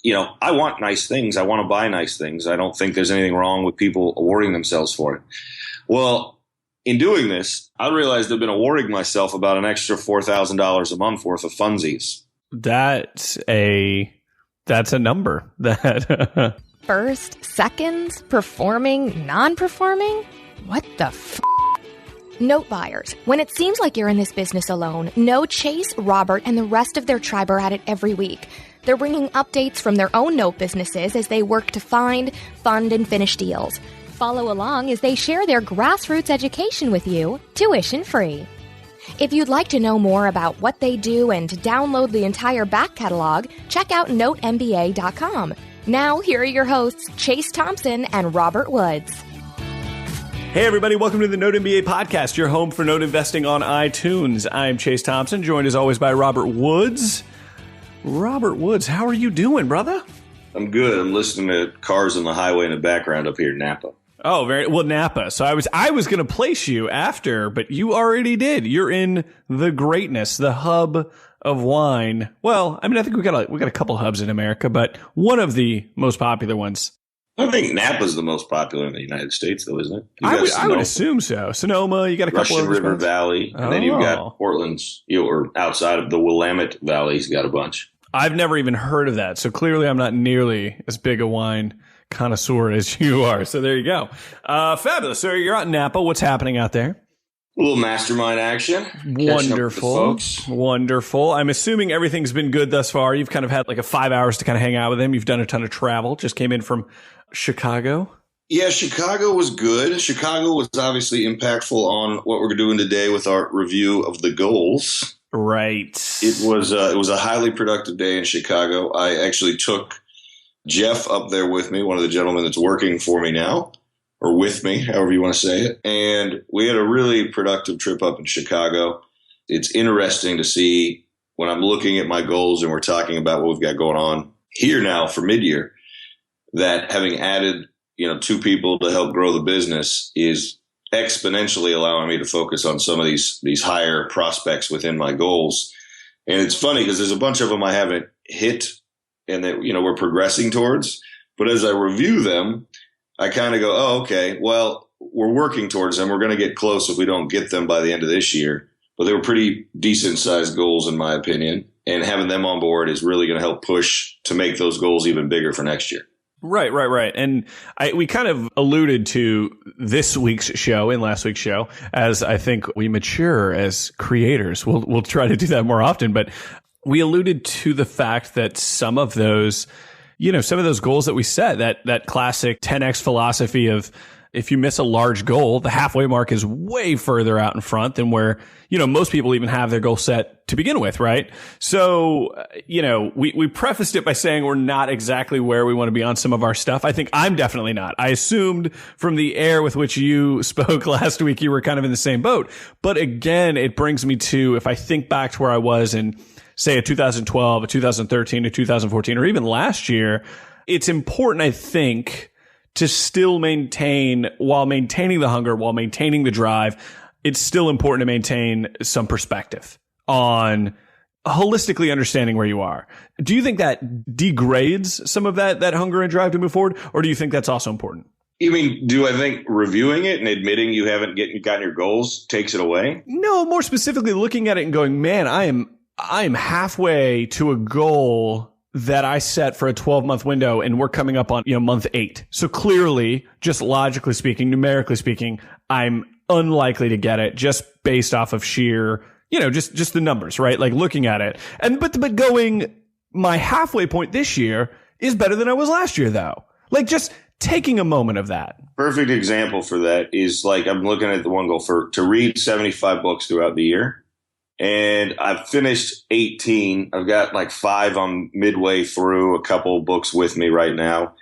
I want nice things. I want to buy nice things. I don't think there's anything wrong with people awarding themselves for it. Well, in doing this, I realized I've been awarding myself about an extra $4,000 a month worth of funsies. That's a number. That First, seconds, performing, non-performing? What the f***? Note buyers, when it seems like you're in this business alone, know Chase, Robert, and the rest of their tribe are at it every week. They're bringing updates from their own note businesses as they work to find, fund, and finish deals. Follow along as they share their grassroots education with you, tuition-free. If you'd like to know more about what they do and to download the entire back catalog, check out NoteMBA.com. Now, here are your hosts, Chase Thompson and Robert Woods. Hey everybody, welcome to the Note MBA podcast, your home for note investing on iTunes. I'm Chase Thompson, joined as always by Robert Woods. Robert Woods, how are you doing, brother? I'm good. I'm listening to cars on the highway in the background up here in Napa. Oh, very well, Napa. So I was going to place you after, but you already did. You're in the greatness, the hub of wine. Well, I mean, I think we got a couple hubs in America, but one of the most popular ones. I think Napa's the most popular in the United States, though, isn't it? I would assume so. Sonoma, you got a couple of Russian River Valley, and then you've got Portland's, or outside of the Willamette Valley's got a bunch. I've never even heard of that, so clearly I'm not nearly as big a wine connoisseur as you are. So there you go. Fabulous. So you're out in Napa. What's happening out there? A little mastermind action. Wonderful. Folks. Wonderful. I'm assuming everything's been good thus far. You've kind of had like a 5 hours to kind of hang out with him. You've done a ton of travel. Just came in from Chicago. Yeah, Chicago was good. Chicago was obviously impactful on what we're doing today with our review of the goals. Right. It was a highly productive day in Chicago. I actually took Jeff up there with me, one of the gentlemen that's working for me now, or with me, however you want to say it. And we had a really productive trip up in Chicago. It's interesting to see when I'm looking at my goals and we're talking about what we've got going on here now for MidYear, that having added, 2 people to help grow the business is exponentially allowing me to focus on some of these higher prospects within my goals. And it's funny because there's a bunch of them I haven't hit and that, we're progressing towards. But as I review them, I kind of go, oh, okay, well, we're working towards them. We're going to get close if we don't get them by the end of this year. But they were pretty decent sized goals, in my opinion. And having them on board is really going to help push to make those goals even bigger for next year. Right. And we kind of alluded to this week's show and last week's show as I think we mature as creators. We'll try to do that more often, but we alluded to the fact that some of those goals that we set, that classic 10x philosophy of if you miss a large goal, the halfway mark is way further out in front than where, most people even have their goal set to begin with, right? So, we prefaced it by saying we're not exactly where we want to be on some of our stuff. I think I'm definitely not. I assumed from the air with which you spoke last week, you were kind of in the same boat. But again, it brings me to, if I think back to where I was in, say, a 2012, a 2013, a 2014, or even last year, it's important, I think, to still maintain, while maintaining the hunger, while maintaining the drive, it's still important to maintain some perspective on holistically understanding where you are. Do you think that degrades some of that hunger and drive to move forward, or do you think that's also important? You mean, do I think reviewing it and admitting you haven't gotten your goals takes it away? No, more specifically looking at it and going, man, I am halfway to a goal that I set for a 12-month window, and we're coming up on, month 8. So clearly, just logically speaking, numerically speaking, I'm unlikely to get it just based off of sheer, just the numbers, right? Like looking at it. But going, my halfway point this year is better than I was last year, though. Like just taking a moment of that. Perfect example for that is like, I'm looking at the one goal to read 75 books throughout the year. And I've finished 18. I've got like 5 on midway through, a couple books with me right now.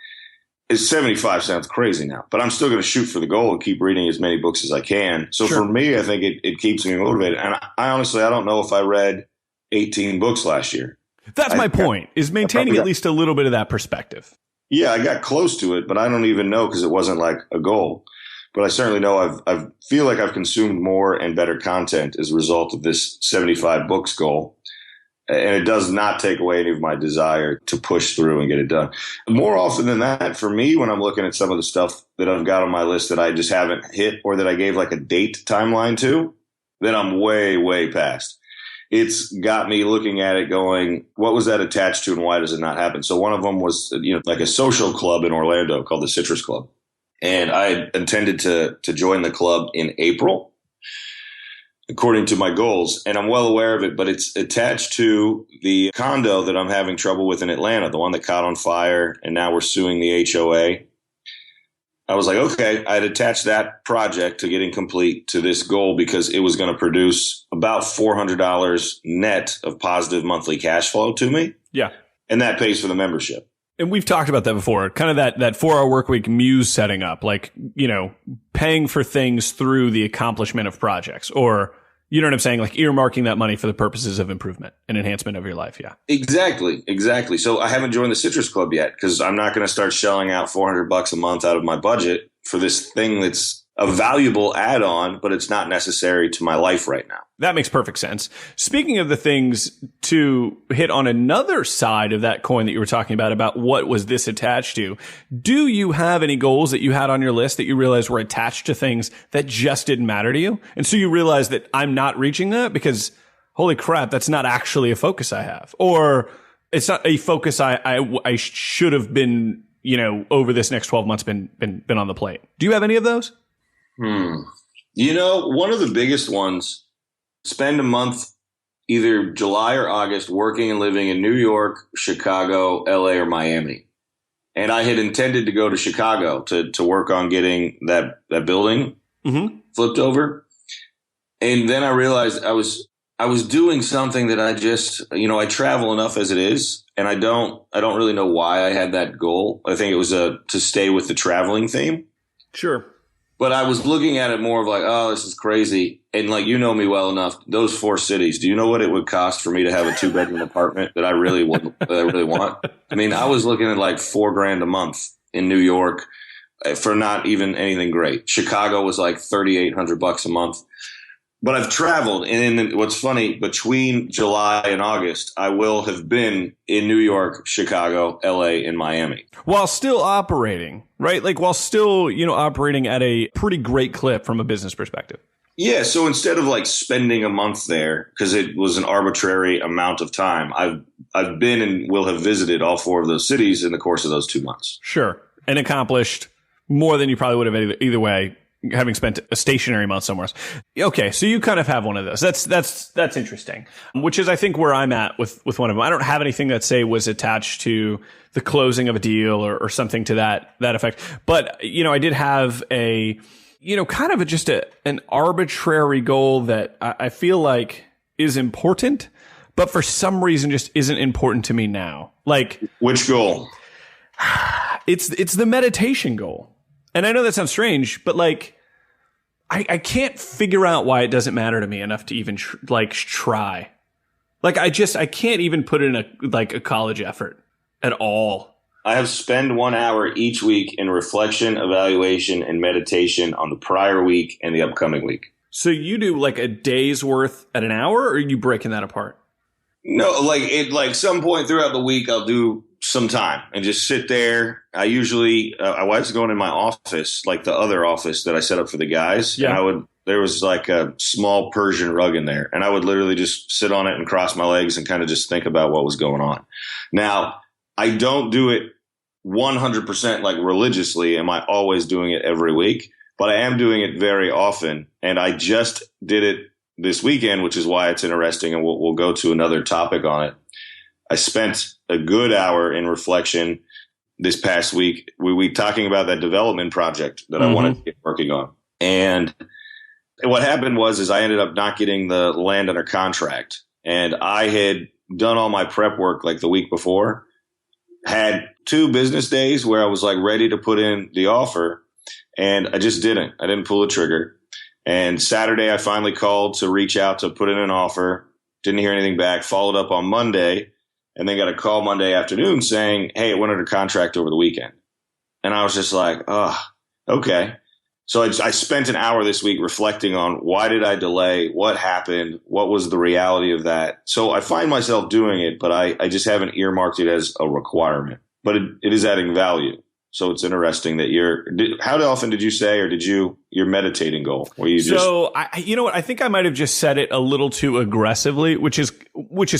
75 sounds crazy now, but I'm still going to shoot for the goal and keep reading as many books as I can. So Sure. For me, I think it keeps me motivated. And I honestly don't know if I read 18 books last year. That's my point, is maintaining at least a little bit of that perspective. Yeah, I got close to it, but I don't even know because it wasn't like a goal. But I certainly know I feel like I've consumed more and better content as a result of this 75 books goal. And it does not take away any of my desire to push through and get it done. More often than that, for me, when I'm looking at some of the stuff that I've got on my list that I just haven't hit or that I gave like a date timeline to, then I'm way, way past. It's got me looking at it going, what was that attached to and why does it not happen? So one of them was, like a social club in Orlando called the Citrus Club. And I intended to join the club in April, according to my goals. And I'm well aware of it, but it's attached to the condo that I'm having trouble with in Atlanta, the one that caught on fire. And now we're suing the HOA. I was like, okay, I'd attach that project to getting complete to this goal because it was going to produce about $400 net of positive monthly cash flow to me. Yeah. And that pays for the membership. And we've talked about that before, kind of that 4-hour work week muse setting up, like, paying for things through the accomplishment of projects, or, you know what I'm saying? Like earmarking that money for the purposes of improvement and enhancement of your life. Yeah, exactly. So I haven't joined the Citrus Club yet because I'm not going to start shelling out $400 a month out of my budget for this thing that's a valuable add-on, but it's not necessary to my life right now. That makes perfect sense. Speaking of the things to hit on another side of that coin that you were talking about what was this attached to, do you have any goals that you had on your list that you realized were attached to things that just didn't matter to you? And so you realized that I'm not reaching that because, holy crap, that's not actually a focus I have. Or it's not a focus I should have been, over this next 12 months been on the plate. Do you have any of those? One of the biggest ones, spend a month, either July or August, working and living in New York, Chicago, LA, or Miami. And I had intended to go to Chicago to work on getting that building flipped over. And then I realized I was doing something that I just, I travel enough as it is. And I don't really know why I had that goal. I think it was to stay with the traveling theme. Sure. But I was looking at it more of like, oh, this is crazy. And like, you know me well enough, those 4 cities, do you know what it would cost for me to have a 2-bedroom apartment that I really want? I mean, I was looking at like $4,000 a month in New York for not even anything great. Chicago was like $3,800 a month. But I've traveled, and what's funny, between July and August, I will have been in New York, Chicago, LA, and Miami. While still operating, right? Like while still, operating at a pretty great clip from a business perspective. Yeah, so instead of like spending a month there, because it was an arbitrary amount of time, I've been and will have visited all 4 of those cities in the course of those 2 months. Sure. And accomplished more than you probably would have either way, having spent a stationary month somewhere else. Okay, so you kind of have one of those. That's interesting, which is, I think, where I'm at with one of them. I don't have anything that, say, was attached to the closing of a deal or something to that effect. But, I did have a, kind of just an arbitrary goal that I feel like is important, but for some reason just isn't important to me now. Like, which goal? It's the meditation goal. And I know that sounds strange, but like, I can't figure out why it doesn't matter to me enough to even try. Like, I can't even put in a college effort at all. I have spent 1 hour each week in reflection, evaluation, and meditation on the prior week and the upcoming week. So you do like a day's worth at an hour, or are you breaking that apart? No, like some point throughout the week, I'll do some time and just sit there. I usually, my wife's going in my office, like the other office that I set up for the guys. Yeah. And there was like a small Persian rug in there, and I would literally just sit on it and cross my legs and kind of just think about what was going on. Now, I don't do it 100% like religiously. Am I always doing it every week? But I am doing it very often. And I just did it this weekend, which is why it's interesting. And we'll go to another topic on it. I spent a good hour in reflection this past week. We talking about that development project that I wanted to get working on. And what happened was I ended up not getting the land under contract. And I had done all my prep work like the week before, had 2 business days where I was like ready to put in the offer, and I just didn't. I didn't pull the trigger. And Saturday I finally called to reach out to put in an offer. Didn't hear anything back. Followed up on Monday, and then got a call Monday afternoon saying, hey, it went under contract over the weekend. And I was just like, oh, okay. So I spent an hour this week reflecting on why did I delay? What happened? What was the reality of that? So I find myself doing it, but I just haven't earmarked it as a requirement. But it is adding value. So it's interesting that how often did you say, or your meditating goal? Where you you know what? I think I might have just said it a little too aggressively, which is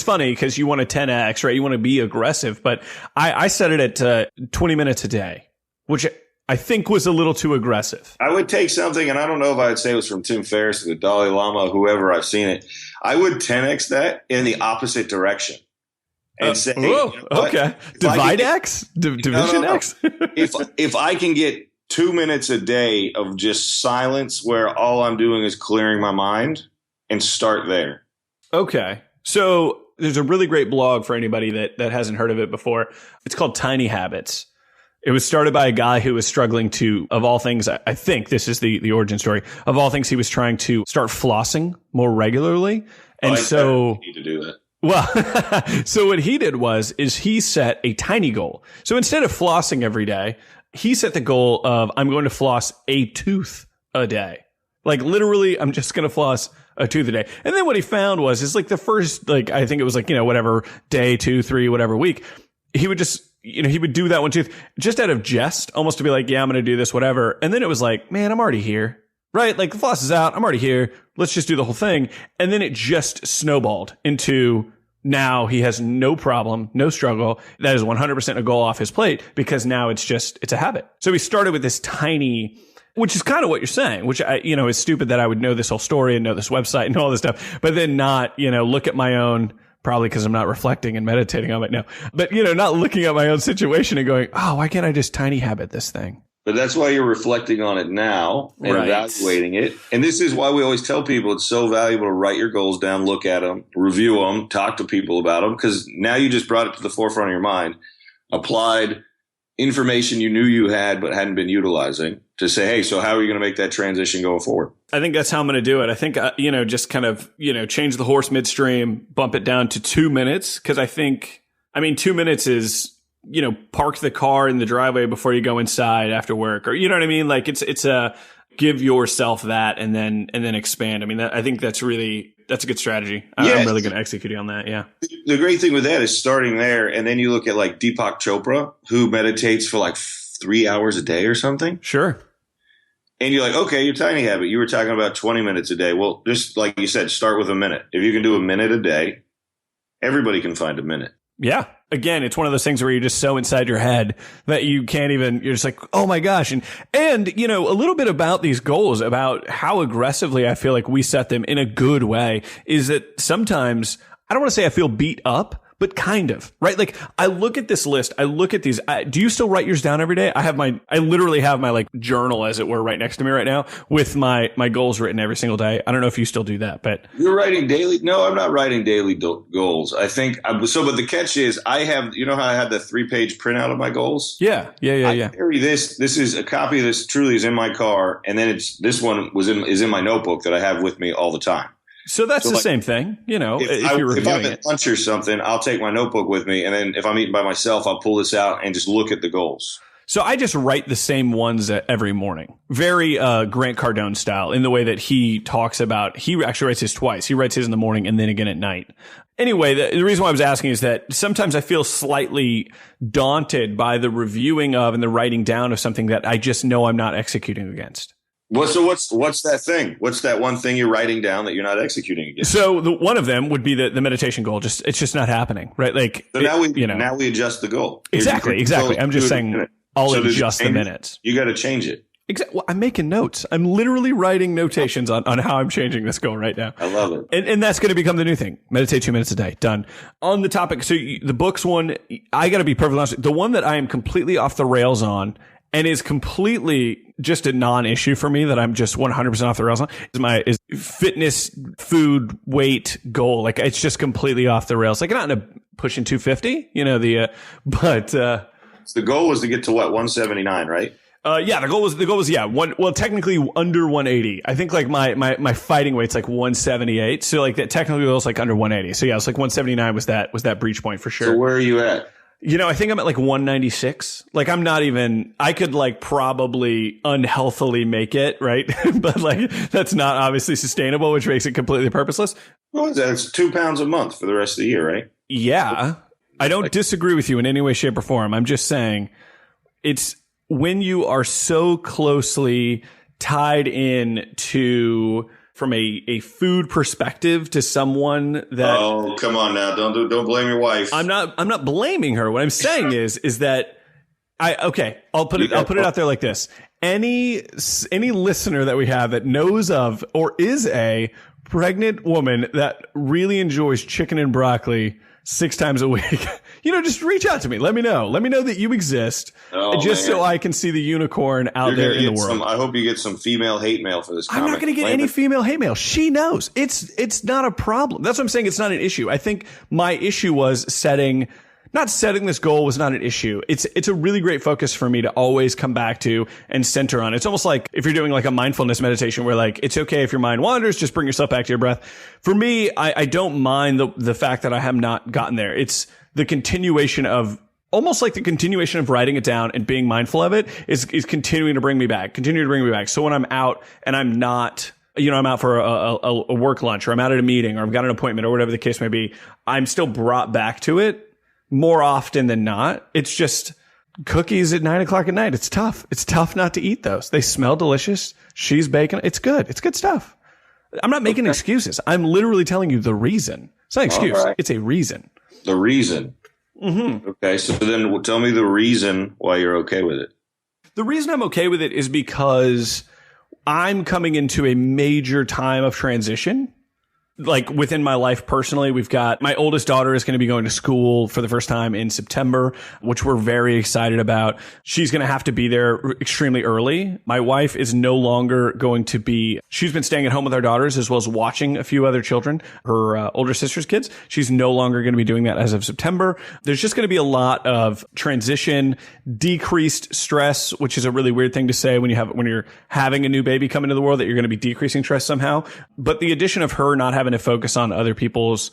funny because you want a 10x, right? You want to be aggressive, but I set it at 20 minutes a day, which I think was a little too aggressive. I would take something, and I don't know if I would say it was from Tim Ferriss or the Dalai Lama, whoever I've seen it. I would 10x that in the opposite direction. And say, okay, divide X, division X. if I can get 2 minutes a day of just silence where all I'm doing is clearing my mind, and start there. Okay, so there's a really great blog for anybody that hasn't heard of it before. It's called Tiny Habits. It was started by a guy who was struggling to, of all things, I think this is the origin story. Of all things, he was trying to start flossing more regularly, and you need to do that. Well, so what he did is he set a tiny goal. So instead of flossing every day, he set the goal of, I'm going to floss a tooth a day. Like literally, I'm just going to floss a tooth a day. And then what he found is like the first, like, I think it was like, whatever day, 2, 3, whatever week, he would just, he would do that one tooth just out of jest, almost to be like, yeah, I'm going to do this, whatever. And then it was like, man, I'm already here. Right? Like the floss is out. I'm already here. Let's just do the whole thing. And then it just snowballed into now he has no problem, no struggle. That is 100% a goal off his plate because now it's a habit. So he started with this tiny, which is kind of what you're saying, which is stupid that I would know this whole story and know this website and all this stuff, but then not, look at my own, probably because I'm not reflecting and meditating on it now, but, not looking at my own situation and going, oh, why can't I just tiny habit this thing? But that's why you're reflecting on it now and evaluating it. And this is why we always tell people it's so valuable to write your goals down, look at them, review them, talk to people about them, because now you just brought it to the forefront of your mind, applied information you knew you had but hadn't been utilizing to say, hey, so how are you going to make that transition going forward? I think that's how I'm going to do it. I think, just kind of, change the horse midstream, bump it down to 2 minutes, because 2 minutes is – park the car in the driveway before you go inside after work, or you know what I mean? Like it's a give yourself that and then expand. I think that's a good strategy. I'm really going to execute on that. Yeah. The great thing with that is starting there. And then you look at like Deepak Chopra, who meditates for like 3 hours a day or something. Sure. And you're like, okay, your tiny habit. You were talking about 20 minutes a day. Well, just like you said, start with a minute. If you can do a minute a day, everybody can find a minute. Yeah. Again, it's one of those things where you're just so inside your head that you can't even, you're just like, oh my gosh. And a little bit about these goals, about how aggressively I feel like we set them in a good way is that sometimes I don't want to say I feel beat up, but kind of, right? Like I look at this list, I look at these. Do you still write yours down every day? I literally have my like journal, as it were, right next to me right now with my goals written every single day. I don't know if you still do that, but you're writing daily. No, I'm not writing daily goals. I think but the catch is I have, how I had the 3-page printout of my goals. Yeah. I carry this. This is a copy of this truly is in my car. And then this one is in my notebook that I have with me all the time. So that's the same thing, if you're reviewing I'm at lunch or something, I'll take my notebook with me. And then if I'm eating by myself, I'll pull this out and just look at the goals. So I just write the same ones every morning. Very Grant Cardone style in the way that he talks about. He actually writes his twice. He writes his in the morning and then again at night. Anyway, the reason why I was asking is that sometimes I feel slightly daunted by the reviewing of and the writing down of something that I just know I'm not executing against. What's that thing? What's that one thing you're writing down that you're not executing against? So one of them would be the meditation goal. It's just not happening, right? Like so now we adjust the goal. Exactly. I'm just saying I'll adjust the minutes. You got to change it. Exactly. Well, I'm making notes. I'm literally writing notations on how I'm changing this goal right now. I love it. And that's going to become the new thing. Meditate 2 minutes a day. Done. On the topic. So the books one, I got to be perfectly honest. The one that I am completely off the rails on and is completely just a non-issue for me that I'm just 100% off the rails on is fitness, food, weight goal. Like it's just completely off the rails. Like not in a pushing 250, but the goal was to get to what, 179, right? The goal was technically under 180. I think like my fighting weight's like 178. So like that technically goal was like under 180. So yeah, it's like 179 was that breach point for sure. So where are you at? I think I'm at like 196. Like I could like probably unhealthily make it, right? But like that's not obviously sustainable, which makes it completely purposeless. Well, that's 2 pounds a month for the rest of the year, right? Yeah. I don't disagree with you in any way, shape, or form. I'm just saying it's when you are so closely tied in to from a food perspective to someone that come on now, don't blame your wife. I'm not blaming her. What I'm saying is that I'll put it out there like this. Any listener that we have that knows of or is a pregnant woman that really enjoys chicken and broccoli 6 times a week, just reach out to me. Let me know that you exist, so I can see the unicorn out there in the world. I hope you get some female hate mail for this comment. I'm not going to get any female hate mail. She knows. It's not a problem. That's what I'm saying. It's not an issue. I think my issue was not setting this goal was not an issue. It's a really great focus for me to always come back to and center on. It's almost like if you're doing like a mindfulness meditation where like, it's okay if your mind wanders, just bring yourself back to your breath. For me, I don't mind the fact that I have not gotten there. It's the continuation of almost like the continuation of writing it down and being mindful of it is continuing to bring me back. So when I'm out and I'm not, I'm out for a work lunch or I'm out at a meeting or I've got an appointment or whatever the case may be, I'm still brought back to it more often than not. It's just cookies at 9:00 at night. It's tough. It's tough not to eat those. They smell delicious. She's baking. It's good. It's good stuff. I'm not making excuses. I'm literally telling you the reason. It's not an excuse. Right. It's a reason. The reason. Mm-hmm. Okay. So then tell me the reason why you're okay with it. The reason I'm okay with it is because I'm coming into a major time of transition. Like within my life personally, we've got my oldest daughter is going to be going to school for the first time in September, which we're very excited about. She's going to have to be there extremely early. My wife is no longer going to be, she's been staying at home with our daughters as well as watching a few other children, her older sister's kids. She's no longer going to be doing that as of September. There's just going to be a lot of transition, decreased stress, which is a really weird thing to say when you're having a new baby come into the world, that you're going to be decreasing stress somehow. But the addition of her not having to focus on other people's,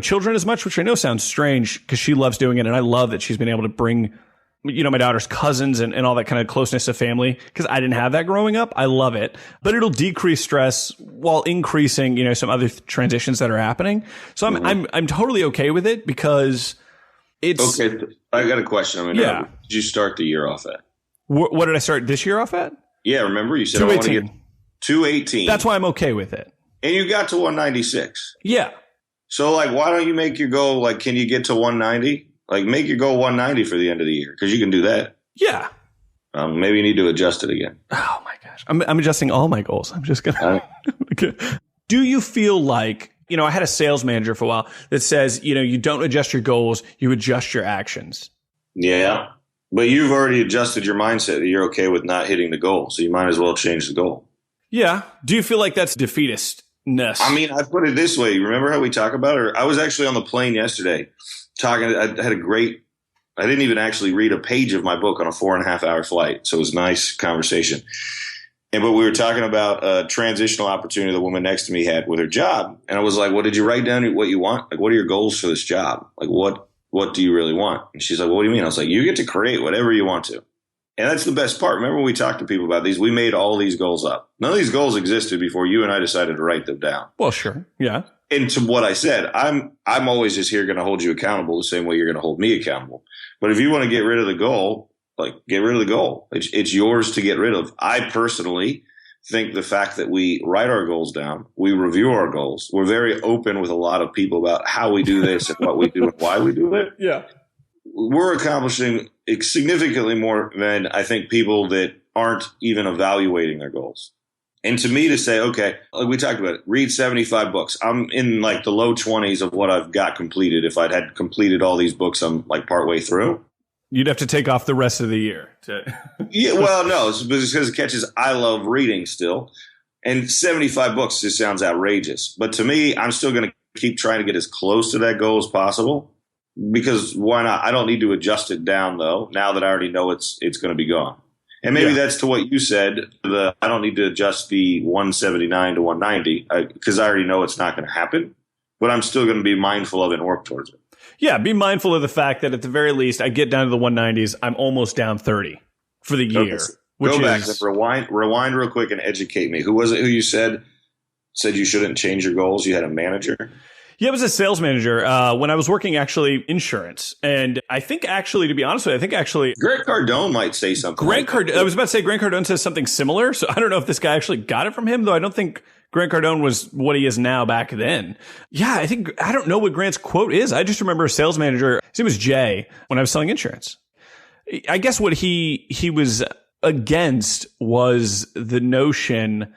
children as much, which I know sounds strange because she loves doing it. And I love that she's been able to bring, my daughter's cousins and all that kind of closeness of family because I didn't have that growing up. I love it, but it'll decrease stress while increasing, some other transitions that are happening. So I'm totally okay with it because it's okay. I got a question. Did you start the year off at? What did I start this year off at? Yeah. Remember you said I want to get 218. That's why I'm okay with it. And you got to 196. Yeah. So, why don't you make your goal, can you get to 190? Make your goal 190 for the end of the year, because you can do that. Yeah. Maybe you need to adjust it again. Oh, my gosh. I'm adjusting all my goals. I'm just going to. Do you feel like, I had a sales manager for a while that says, you don't adjust your goals, you adjust your actions. Yeah. But you've already adjusted your mindset that you're okay with not hitting the goal. So you might as well change the goal. Yeah. Do you feel like that's defeatistness? I put it this way. Remember how we talk about it? I was actually on the plane yesterday talking. I didn't even actually read a page of my book on a 4.5-hour flight. So it was a nice conversation. But we were talking about a transitional opportunity the woman next to me had with her job. And I was like, well, did you write down what you want? What are your goals for this job? What do you really want? And she's like, well, what do you mean? I was like, you get to create whatever you want to. And that's the best part. Remember when we talked to people about these? We made all these goals up. None of these goals existed before you and I decided to write them down. Well, sure. Yeah. And to what I said, I'm always just here going to hold you accountable the same way you're going to hold me accountable. But if you want to get rid of the goal, get rid of the goal. It's yours to get rid of. I personally think the fact that we write our goals down, we review our goals, we're very open with a lot of people about how we do this and what we do and why we do it. Yeah. We're accomplishing significantly more than I think people that aren't even evaluating their goals. And to me to say, okay, like we talked about it, read 75 books. I'm in the low 20s of what I've got completed. If I'd had completed all these books, I'm partway through. You'd have to take off the rest of the year. Yeah, well, no, it's because it catches. I love reading still. And 75 books just sounds outrageous. But to me, I'm still going to keep trying to get as close to that goal as possible. Because why not? I don't need to adjust it down, though, now that I already know it's going to be gone. And maybe that's to what you said. I don't need to adjust the 179 to 190 because I already know it's not going to happen. But I'm still going to be mindful of it and work towards it. Yeah, be mindful of the fact that at the very least, I get down to the 190s. I'm almost down 30 for the year. Go back and rewind real quick and educate me. Who was it who you said you shouldn't change your goals? You had a manager? Yeah, I was a sales manager when I was working actually insurance. And I think actually, to be honest with you, Grant Cardone might say something. I was about to say Grant Cardone says something similar. So I don't know if this guy actually got it from him, though I don't think Grant Cardone was what he is now back then. Yeah, I don't know what Grant's quote is. I just remember a sales manager, his name was Jay, when I was selling insurance. I guess what he was against was the notion,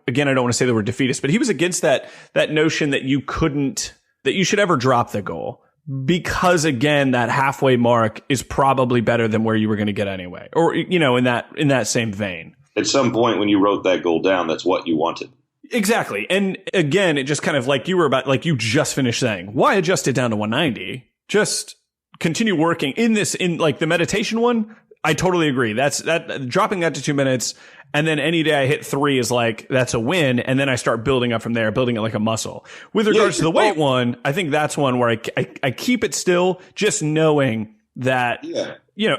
again, I don't want to say the word defeatist, but he was against that notion that you should ever drop the goal. Because again, that halfway mark is probably better than where you were going to get anyway. Or, in that same vein. At some point when you wrote that goal down, that's what you wanted. Exactly. And again, it just kind of like you just finished saying, why adjust it down to 190? Just continue working in like the meditation one. I totally agree. That's dropping that to 2 minutes. And then any day I hit 3 is like, that's a win. And then I start building up from there, building it like a muscle. With regards to the weight one, I think that's one where I keep it still, just knowing that,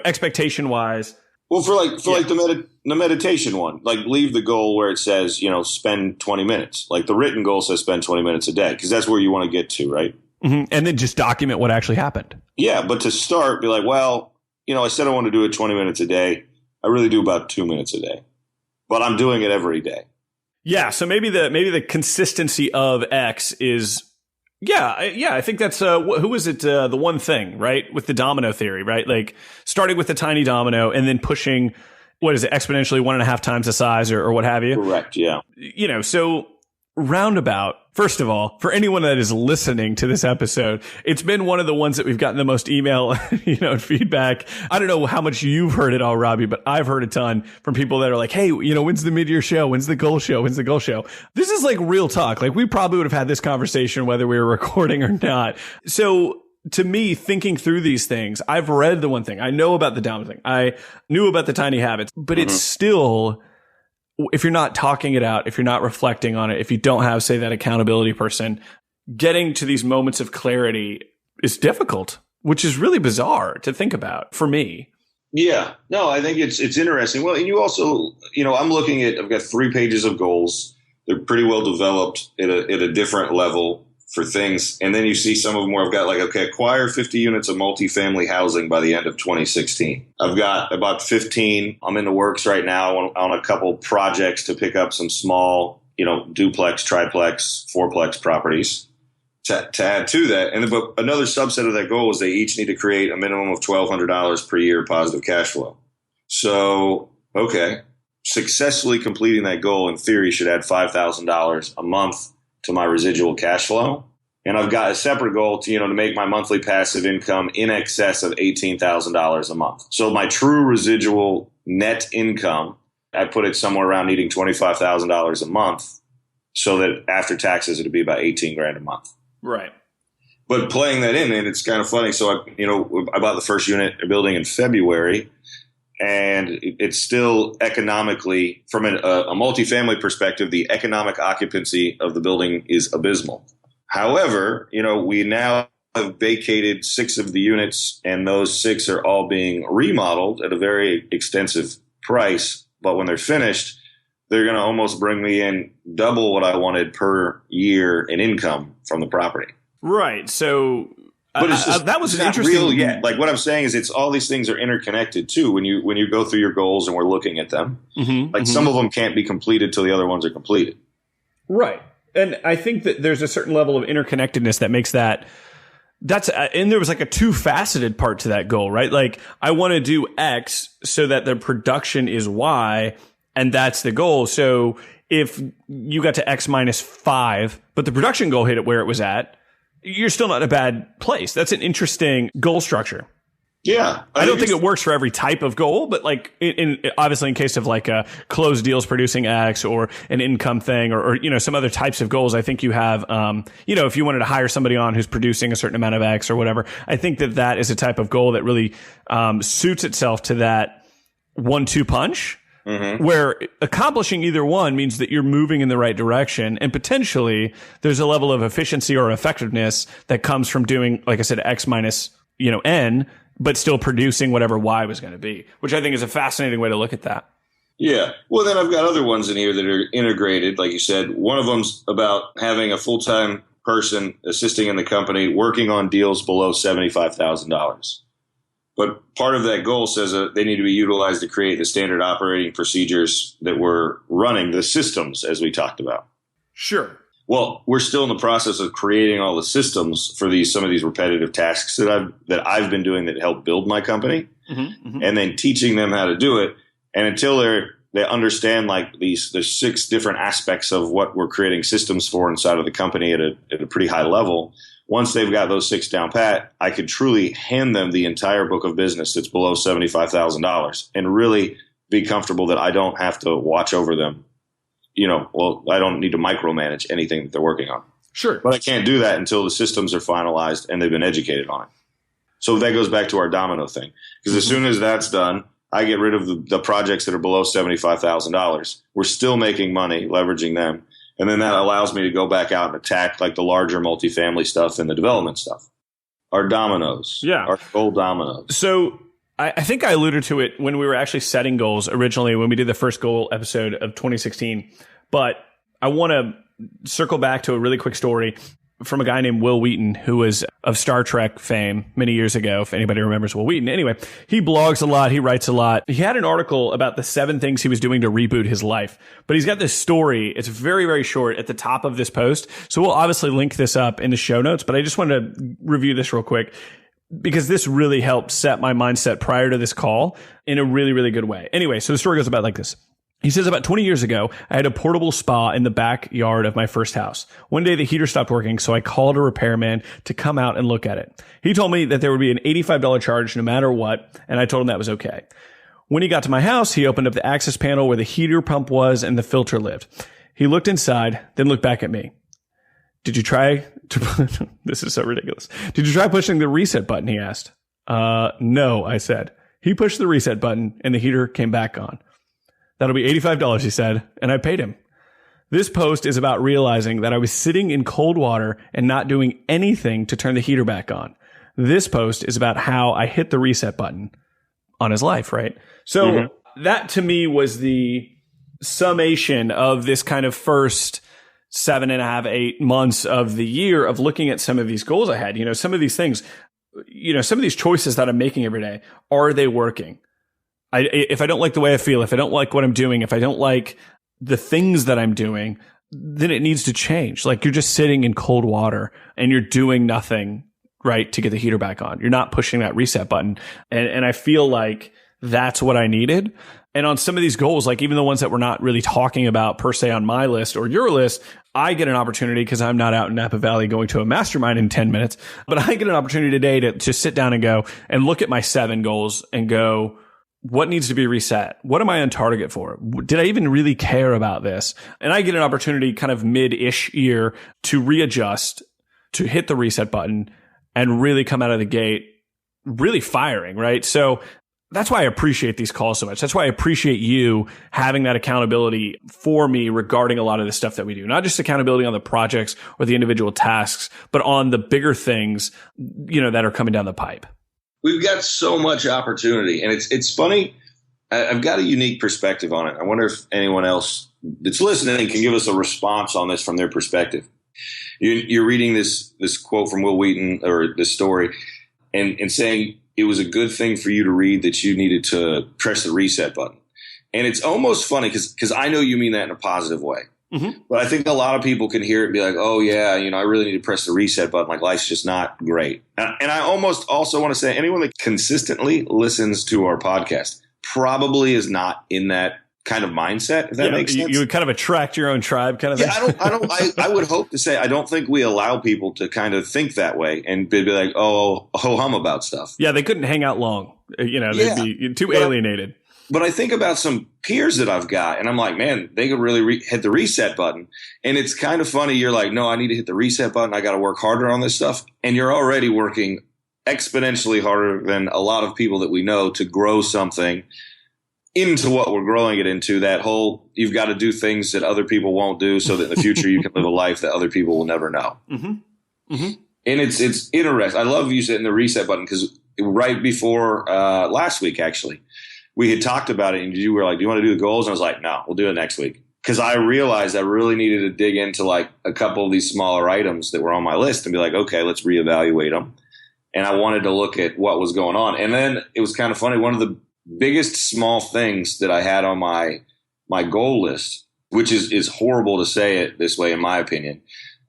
expectation wise. Well, for the meditation one, like leave the goal where it says, spend 20 minutes. Like the written goal says spend 20 minutes a day, because that's where you want to get to, right? Mm-hmm. And then just document what actually happened. Yeah, but to start, be like, well, I said I want to do it 20 minutes a day. I really do about 2 minutes a day, but I'm doing it every day. Yeah, so maybe the consistency of X is. Yeah, I think that's, who was it, the one thing, right? With the domino theory, right? Like starting with a tiny domino and then pushing, what is it, exponentially 1.5 times the size or what have you? Correct, yeah. So roundabout, first of all, for anyone that is listening to this episode, it's been one of the ones that we've gotten the most email, feedback. I don't know how much you've heard it all, Robby, but I've heard a ton from people that are like, hey, when's the MidYear show? When's the goal show? When's the goal show? This is like real talk. Like we probably would have had this conversation whether we were recording or not. So to me, thinking through these things, I've read the one thing. I know about the down thing. I knew about the tiny habits, but it's still, if you're not talking it out, if you're not reflecting on it, if you don't have, say, that accountability person, getting to these moments of clarity is difficult, which is really bizarre to think about for me. Yeah, no, I think it's interesting. Well, and you also, I've got 3 pages of goals. They're pretty well developed at a different level for things. And then you see some of them where I've got acquire 50 units of multifamily housing by the end of 2016. I've got about 15. I'm in the works right now on a couple projects to pick up some small, duplex, triplex, fourplex properties to add to that. And but another subset of that goal is they each need to create a minimum of $1,200 per year positive cash flow. So, okay, successfully completing that goal in theory should add $5,000 a month to my residual cash flow. And I've got a separate goal to make my monthly passive income in excess of $18,000 a month. So my true residual net income, I put it somewhere around needing $25,000 a month, so that after taxes, it'd be about $18,000 a month. Right. But playing that in, and it's kind of funny. So I bought the first unit building in February, and it's still economically, from a multifamily perspective, the economic occupancy of the building is abysmal. However, we now have vacated 6 of the units, and those 6 are all being remodeled at a very extensive price. But when they're finished, they're going to almost bring me in double what I wanted per year in income from the property. Right. So but it's just, that was it's an not interesting. Real yet. Like what I'm saying is, it's all these things are interconnected too. When you go through your goals and we're looking at them, some of them can't be completed till the other ones are completed. Right. And I think that there's a certain level of interconnectedness that makes that. And there was like a 2-faceted part to that goal, right? Like I want to do X so that the production is Y, and that's the goal. So if you got to X minus 5, but the production goal hit it where it was at, you're still not in a bad place. That's an interesting goal structure. Yeah. I don't think it works for every type of goal, but like obviously in case of like a closed deals producing X or an income thing or some other types of goals, I think you have, if you wanted to hire somebody on who's producing a certain amount of X or whatever, I think that is a type of goal that really suits itself to that 1-2 punch. where accomplishing either one means that you're moving in the right direction. And potentially there's a level of efficiency or effectiveness that comes from doing, like I said, X minus, N, but still producing whatever Y was going to be, which I think is a fascinating way to look at that. Yeah. Well, then I've got other ones in here that are integrated. Like you said, one of them's about having a full-time person assisting in the company working on deals below $75,000. But part of that goal says that they need to be utilized to create the standard operating procedures that we're running, the systems, as we talked about. Sure. Well, we're still in the process of creating all the systems for some of these repetitive tasks that I've been doing that help build my company, and then teaching them how to do it. And until they understand like the 6 different aspects of what we're creating systems for inside of the company at a pretty high level, once they've got those 6 down pat, I could truly hand them the entire book of business that's below $75,000 and really be comfortable that I don't have to watch over them. I don't need to micromanage anything that they're working on. Sure. But I can't do that until the systems are finalized and they've been educated on it. So that goes back to our domino thing. Because as soon as that's done, I get rid of the projects that are below $75,000. We're still making money leveraging them. And then that allows me to go back out and attack like the larger multifamily stuff and the development stuff. Our dominoes. Yeah. Our goal dominoes. So I think I alluded to it when we were actually setting goals originally when we did the first goal episode of 2016. But I want to circle back to a really quick story from a guy named Will Wheaton, who was of Star Trek fame many years ago, if anybody remembers Will Wheaton. Anyway, he blogs a lot. He writes a lot. He had an article about the 7 things he was doing to reboot his life. But he's got this story. It's very, very short at the top of this post. So we'll obviously link this up in the show notes. But I just wanted to review this real quick because this really helped set my mindset prior to this call in a really, really good way. Anyway, so the story goes about like this. He says, about 20 years ago, I had a portable spa in the backyard of my first house. One day, the heater stopped working, so I called a repairman to come out and look at it. He told me that there would be an $85 charge no matter what, and I told him that was okay. When he got to my house, he opened up the access panel where the heater pump was and the filter lived. He looked inside, then looked back at me. Did you try to, this is so ridiculous. Did you try pushing the reset button? He asked. No, I said. He pushed the reset button and the heater came back on. That'll be $85, he said, and I paid him. This post is about realizing that I was sitting in cold water and not doing anything to turn the heater back on. This post is about how I hit the reset button on his life, right? So that to me was the summation of this kind of first 7.5, 8 months of the year of looking at some of these goals I had. Some of these things, some of these choices that I'm making every day, are they working? If I don't like the way I feel, if I don't like what I'm doing, if I don't like the things that I'm doing, then it needs to change. Like you're just sitting in cold water and you're doing nothing, right, to get the heater back on. You're not pushing that reset button. And I feel like that's what I needed. And on some of these goals, like even the ones that we're not really talking about per se on my list or your list, I get an opportunity because I'm not out in Napa Valley going to a mastermind in 10 minutes, but I get an opportunity today to just sit down and go and look at my 7 goals and go, what needs to be reset? What am I on target for? Did I even really care about this? And I get an opportunity kind of mid-ish year to readjust, to hit the reset button and really come out of the gate really firing, right? So that's why I appreciate these calls so much. That's why I appreciate you having that accountability for me regarding a lot of the stuff that we do. Not just accountability on the projects or the individual tasks, but on the bigger things, that are coming down the pipe. We've got so much opportunity, and it's funny. I've got a unique perspective on it. I wonder if anyone else that's listening can give us a response on this from their perspective. You're reading this quote from Will Wheaton or this story and saying it was a good thing for you to read that you needed to press the reset button. And it's almost funny because I know you mean that in a positive way. But I think a lot of people can hear it and be like, oh, yeah, I really need to press the reset button. Like life's just not great. And I almost also want to say anyone that consistently listens to our podcast probably is not in that kind of mindset, if that makes sense. You would kind of attract your own tribe kind of thing. I would hope to say I don't think we allow people to kind of think that way and be like, oh, ho-hum about stuff. Yeah, they couldn't hang out long. They'd be too alienated. But I think about some peers that I've got, and I'm like, man, they could really hit the reset button. And it's kind of funny. You're like, no, I need to hit the reset button. I got to work harder on this stuff. And you're already working exponentially harder than a lot of people that we know to grow something into what we're growing it into, that whole, you've got to do things that other people won't do so that in the future you can live a life that other people will never know. Mm-hmm. Mm-hmm. And it's interesting. I love you hitting the reset button, because right before last week, actually, we had talked about it, and you were like, do you want to do the goals? And I was like, no, we'll do it next week. Because I realized I really needed to dig into like a couple of these smaller items that were on my list and be like, okay, let's reevaluate them. And I wanted to look at what was going on. And then it was kind of funny. One of the biggest small things that I had on my goal list, which is horrible to say it this way, in my opinion,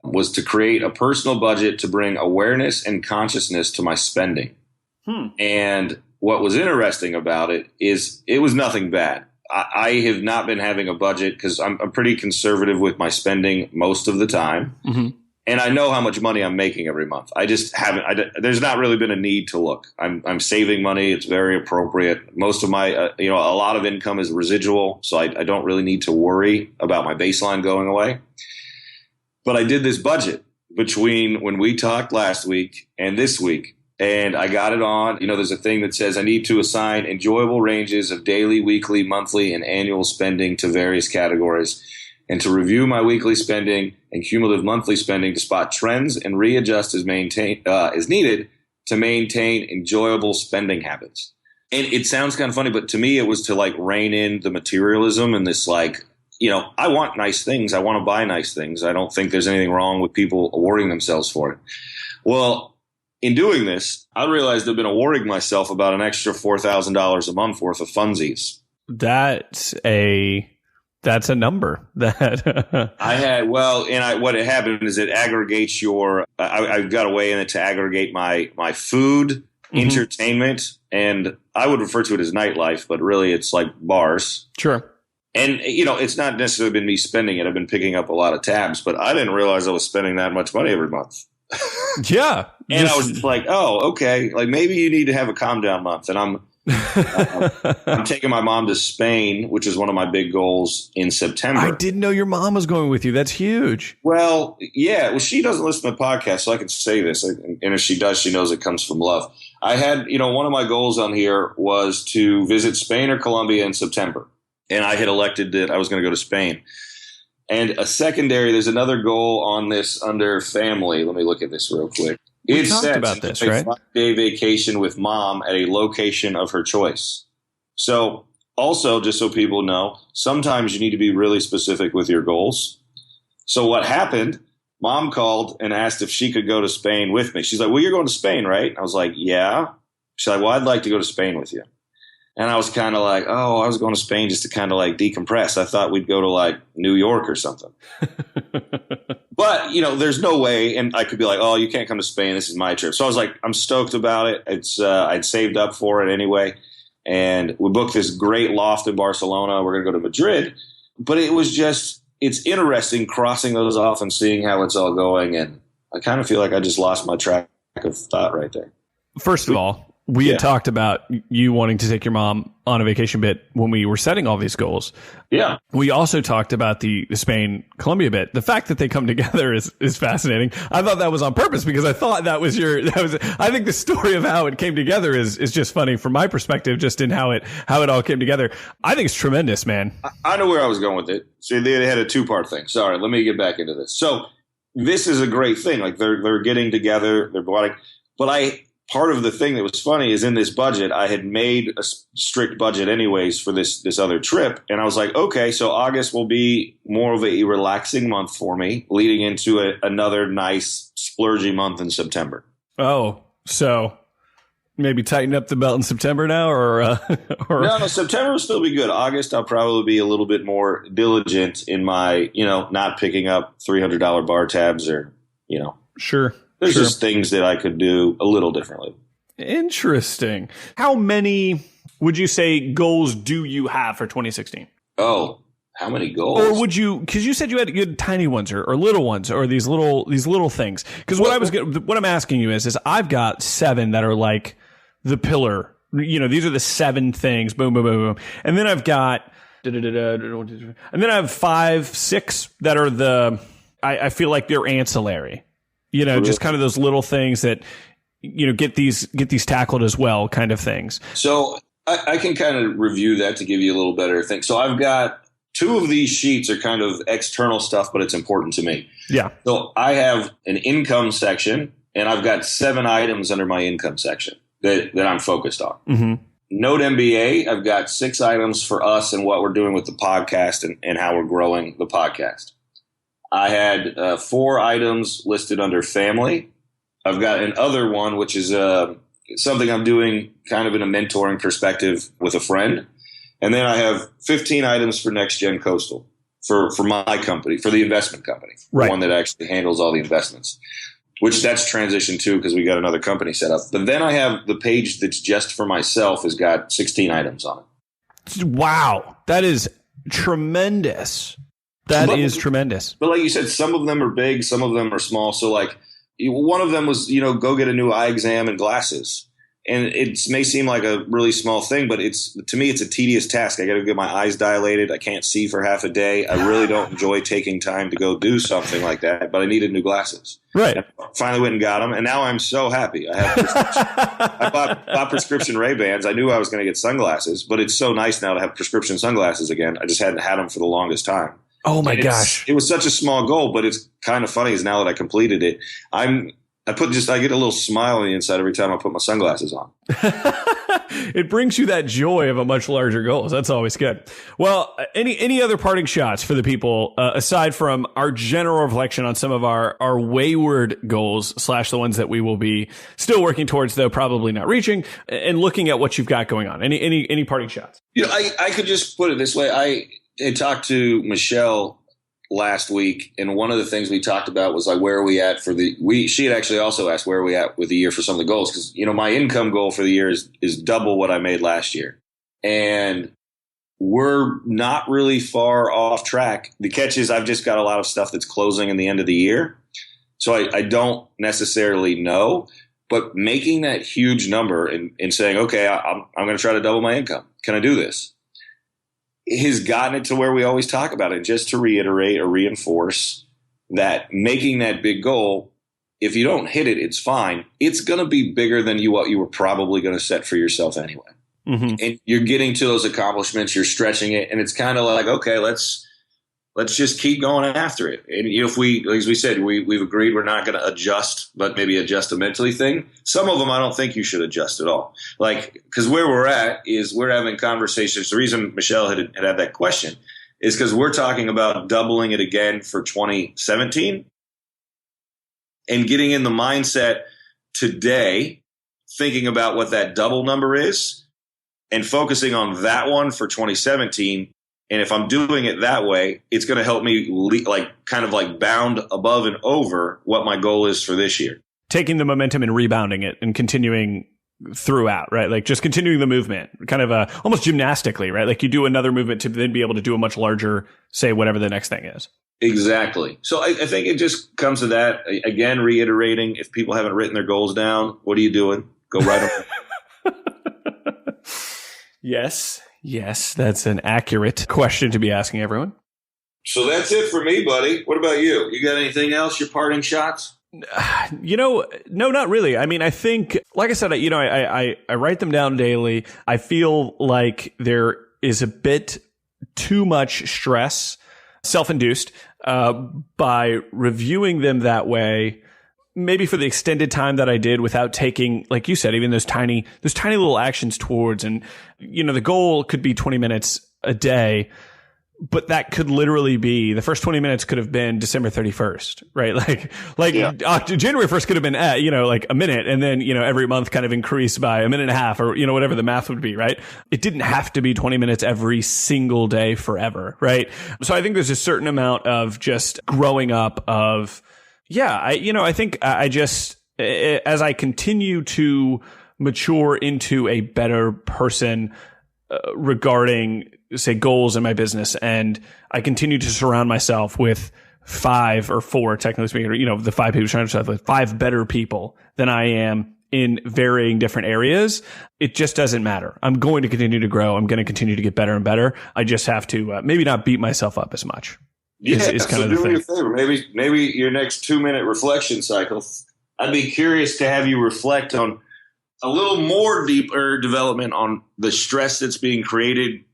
was to create a personal budget to bring awareness and consciousness to my spending. And what was interesting about it is it was nothing bad. I have not been having a budget because I'm pretty conservative with my spending most of the time. Mm-hmm. And I know how much money I'm making every month. I just haven't. There's not really been a need to look. I'm saving money. It's very appropriate. Most of my, a lot of income is residual, so I don't really need to worry about my baseline going away. But I did this budget between when we talked last week and this week, and I got it on. There's a thing that says I need to assign enjoyable ranges of daily, weekly, monthly, and annual spending to various categories, and to review my weekly spending and cumulative monthly spending to spot trends and readjust as needed to maintain enjoyable spending habits. And it sounds kind of funny, but to me, it was to like rein in the materialism and this like, I want nice things. I want to buy nice things. I don't think there's anything wrong with people awarding themselves for it. Well, in doing this, I realized I've been awarding myself about an extra $4,000 a month worth of funsies. That's a number that I had. Well, and what had happened is it aggregates I got a way in it to aggregate my food, entertainment, and I would refer to it as nightlife, but really it's like bars. Sure. And, it's not necessarily been me spending it. I've been picking up a lot of tabs, but I didn't realize I was spending that much money every month. Yeah. And I was just like, oh, okay. Like maybe you need to have a calm down month. And I'm taking my mom to Spain, which is one of my big goals in September. I didn't know your mom was going with you. That's huge. Well, yeah. Well, she doesn't listen to the podcast, so I can say this. And if she does, she knows it comes from love. I had, one of my goals on here was to visit Spain or Colombia in September. And I had elected that I was going to go to Spain. And a secondary, there's another goal on this under family. Let me look at this real quick. We talked about this, right? 5-day vacation with mom at a location of her choice. So also, just so people know, sometimes you need to be really specific with your goals. So what happened, mom called and asked if she could go to Spain with me. She's like, well, you're going to Spain, right? I was like, yeah. She's like, well, I'd like to go to Spain with you. And I was kind of like, oh, I was going to Spain just to kind of like decompress. I thought we'd go to like New York or something. But, there's no way. And I could be like, oh, you can't come to Spain. This is my trip. So I was like, I'm stoked about it. I'd saved up for it anyway. And we booked this great loft in Barcelona. We're going to go to Madrid. But it was it's interesting crossing those off and seeing how it's all going. And I kind of feel like I just lost my track of thought right there. First of all, we had talked about you wanting to take your mom on a vacation bit when we were setting all these goals. Yeah. We also talked about the Spain-Colombia bit. The fact that they come together is fascinating. I thought that was on purpose because I thought I think the story of how it came together is just funny from my perspective, just in how it all came together. I think it's tremendous, man. I know where I was going with it. So they had a two-part thing. Sorry, let me get back into this. So this is a great thing. Like they're getting together, they're bonding. But part of the thing that was funny is in this budget, I had made a strict budget anyways for this other trip. And I was like, okay, so August will be more of a relaxing month for me, leading into another nice splurgy month in September. Oh, so maybe tighten up the belt in September now or No, September will still be good. August, I'll probably be a little bit more diligent in my, not picking up $300 bar tabs or, Sure. There's just things that I could do a little differently. Interesting. How many would you say goals do you have for 2016? Oh, how many goals? Or would you? Because you said you had tiny ones or little ones or these little things. Because what I'm asking you is I've got 7 that are like the pillar. These are the 7 things. Boom, boom, boom, boom. And then I've got and then I have 5, 6 that are I feel like they're ancillary. Just kind of those little things that, get these tackled as well kind of things. So I can kind of review that to give you a little better thing. So I've got 2 of these sheets are kind of external stuff, but it's important to me. Yeah. So I have an income section, and I've got 7 items under my income section that I'm focused on. Mm-hmm. Note MBA, I've got 6 items for us and what we're doing with the podcast and how we're growing the podcast. I had 4 items listed under family. I've got another one, which is something I'm doing kind of in a mentoring perspective with a friend. And then I have 15 items for Next Gen Coastal for my company, for the investment company, right. The one that actually handles all the investments, which that's transitioned to because we got another company set up. But then I have the page that's just for myself has got 16 items on it. Wow. That is tremendous. That is tremendous. But like you said, some of them are big, some of them are small. So like one of them was, go get a new eye exam and glasses. And it may seem like a really small thing, but to me, it's a tedious task. I got to get my eyes dilated. I can't see for half a day. I really don't enjoy taking time to go do something like that, but I needed new glasses. Right. And I finally went and got them, and now I'm so happy. I bought prescription Ray-Bans. I knew I was going to get sunglasses, but it's so nice now to have prescription sunglasses again. I just hadn't had them for the longest time. Oh, my gosh. It was such a small goal, but it's kind of funny is now that I completed it, I get a little smile on the inside every time I put my sunglasses on. It brings you that joy of a much larger goal. So that's always good. Well, any other parting shots for the people, aside from our general reflection on some of our wayward goals / the ones that we will be still working towards, though probably not reaching, and looking at what you've got going on? Any parting shots? I could just put it this way. I had talked to Michelle last week, and one of the things we talked about was like, where are we at for she had actually also asked where are we at with the year for some of the goals, because my income goal for the year is double what I made last year, and we're not really far off track. The catch is I've just got a lot of stuff that's closing in the end of the year, so I don't necessarily know, but making that huge number and saying, okay, I'm going to try to double my income, can I do this, has gotten it to where we always talk about it. Just to reiterate or reinforce that making that big goal, if you don't hit it, it's fine. It's going to be bigger than what you were probably going to set for yourself anyway. Mm-hmm. And you're getting to those accomplishments, you're stretching it, and it's kind of like, okay, let's just keep going after it. And if as we said, we've agreed we're not going to adjust, but maybe adjust a mentally thing. Some of them I don't think you should adjust at all. Because where we're at is we're having conversations. The reason Michelle had that question is because we're talking about doubling it again for 2017 and getting in the mindset today, thinking about what that double number is and focusing on that one for 2017. And if I'm doing it that way, it's going to help me bound above and over what my goal is for this year. Taking the momentum and rebounding it and continuing throughout, right? Like just continuing the movement, kind of almost gymnastically, right? Like you do another movement to then be able to do a much larger, say, whatever the next thing is. Exactly. So I think it just comes to that. Again, reiterating, if people haven't written their goals down, what are you doing? Go write them. Yes, that's an accurate question to be asking everyone. So that's it for me, buddy. What about you? You got anything else? Your parting shots? No, not really. I mean, I think, like I said, I write them down daily. I feel like there is a bit too much stress, self-induced, by reviewing them that way. Maybe for the extended time that I did without taking, like you said, even those tiny little actions towards, and, the goal could be 20 minutes a day, but that could literally be, the first 20 minutes could have been December 31st, right? January 1st could have been, like a minute, and then, every month kind of increase by a minute and a half, or, whatever the math would be, right? It didn't have to be 20 minutes every single day forever, right? So I think there's a certain amount of just growing up of, I think I just, as I continue to mature into a better person regarding, say, goals in my business, and I continue to surround myself with 5 or 4, technically speaking, the 5 people surround myself with 5 better people than I am in varying different areas, it just doesn't matter. I'm going to continue to grow. I'm going to continue to get better and better. I just have to maybe not beat myself up as much. Is kind of the do thing. Me a favor. Maybe your next 2-minute reflection cycle, I'd be curious to have you reflect on a little more deeper development on the stress that's being created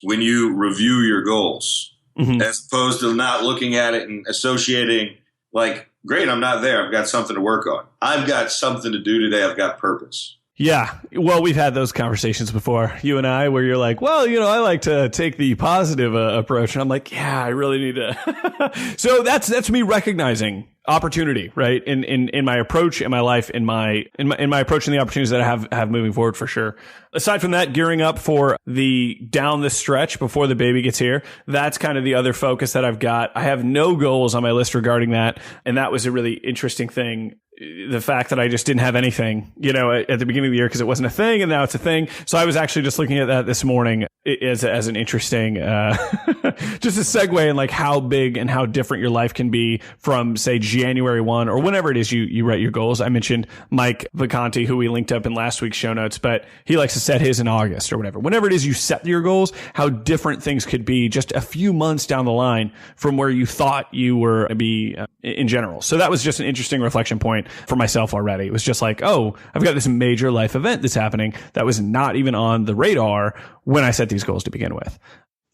when you review your goals, as opposed to not looking at it and associating like, great, I'm not there. I've got something to work on. I've got something to do today. I've got purpose. Yeah. Well, we've had those conversations before, you and I, where you're like, well, I like to take the positive approach. And I'm like, yeah, I really need to. So that's me recognizing opportunity, right? In my approach, in my life, in my approach and the opportunities that I have moving forward, for sure. Aside from that, gearing up for down the stretch before the baby gets here, that's kind of the other focus that I've got. I have no goals on my list regarding that. And that was a really interesting thing. The fact that I just didn't have anything, at the beginning of the year because it wasn't a thing, and now it's a thing. So I was actually just looking at that this morning as an interesting, just a segue in like how big and how different your life can be from, say, January 1 or whenever it is you write your goals. I mentioned Mike Vacanti, who we linked up in last week's show notes, but he likes to set his in August or whatever. Whenever it is you set your goals, how different things could be just a few months down the line from where you thought you were to be in general. So that was just an interesting reflection point for myself already. It was just like, oh, I've got this major life event that's happening that was not even on the radar when I set these goals to begin with.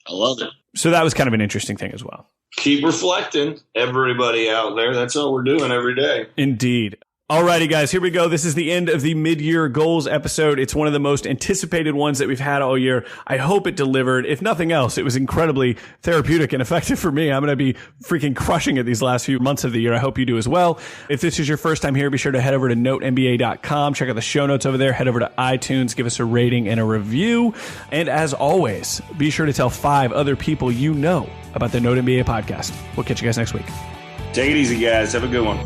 I love it. So that was kind of an interesting thing as well. Keep reflecting, everybody out there. That's all we're doing every day. Indeed. Alrighty, guys, here we go. This is the end of the Mid-Year Goals episode. It's one of the most anticipated ones that we've had all year. I hope it delivered. If nothing else, it was incredibly therapeutic and effective for me. I'm going to be freaking crushing it these last few months of the year. I hope you do as well. If this is your first time here, be sure to head over to notenba.com. Check out the show notes over there. Head over to iTunes. Give us a rating and a review. And as always, be sure to tell 5 other people you know about the Note NBA podcast. We'll catch you guys next week. Take it easy, guys. Have a good one.